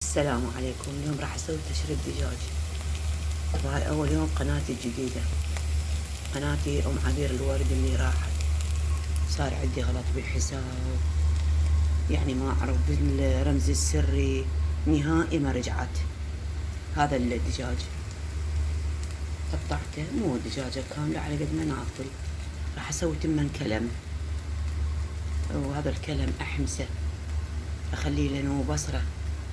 السلام عليكم. اليوم راح اسوي تشريب دجاج، وهاي اول يوم قناتي الجديدة، قناتي ام عبير الورد اللي راحت. صار عندي غلط بالحساب، يعني ما اعرف بالرمز السري نهائي ما رجعت. هذا الدجاج قطعته، مو دجاجة كاملة على قد ما ناكل. راح اسوي 8 كلم، وهذا الكلم احمسه، اخليه لانه بصرة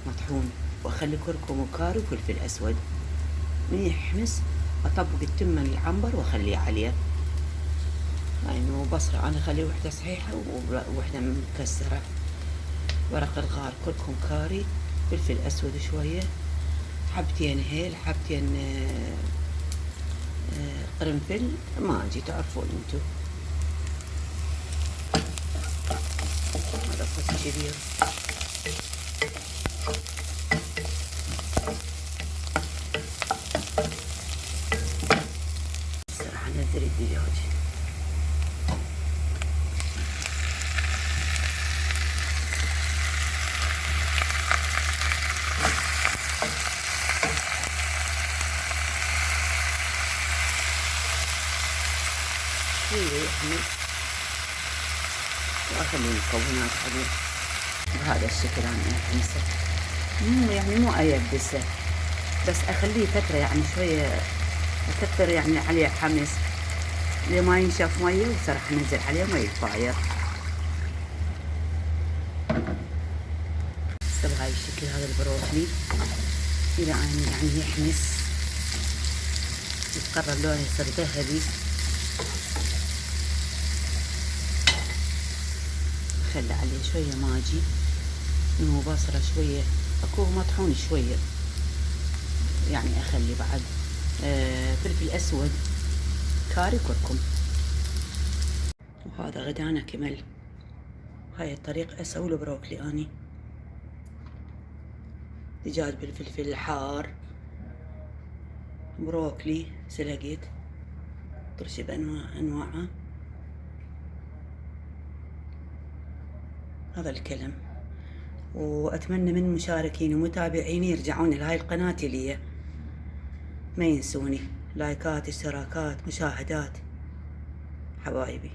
مطحون، واخلي كركم وكاري وفلفل اسود. من يحمس اطبق التمن العنبر واخليه عليه. هاي انه بصرة، انا اخلي وحدة صحيحة ووحدة مكسرة. ورق الغار، كركم كاري، فلفل اسود شوية، حبتين هيل، حبتين قرنفل، ما اجي تعرفون انتو. هذا فص كبير. راح انزل الدجاج. شوية يحمل، واخلي المكونات عليه بهذا الشكل. انا احمسه، مو ايبسه، بس اخليه فترة، يعني شوية اكثر يعني عليه حمس لما ينشف مية، وراح انزل عليه مية فاير. بهاي الشكل. هذا البروكلي الى ان يعني يحمس، يتقرب لونه يصير ذهبي. خلي عليه شوية ماجي، انه بصرة شوية، اكو مطحون شوية، يعني اخلي بعد فلفل اسود، كاري، كركم. وهذا غدانا كمل. هاي الطريقة اسوي البروكلي اني. دجاج بالفلفل الحار، بروكلي سلقت، كل شي بانواعه. هذا الكلام، واتمنى من مشاركيني ومتابعيني يرجعون لهاي القناة لي، ما ينسوني لايكات، اشتراكات، مشاهدات، حبايبي.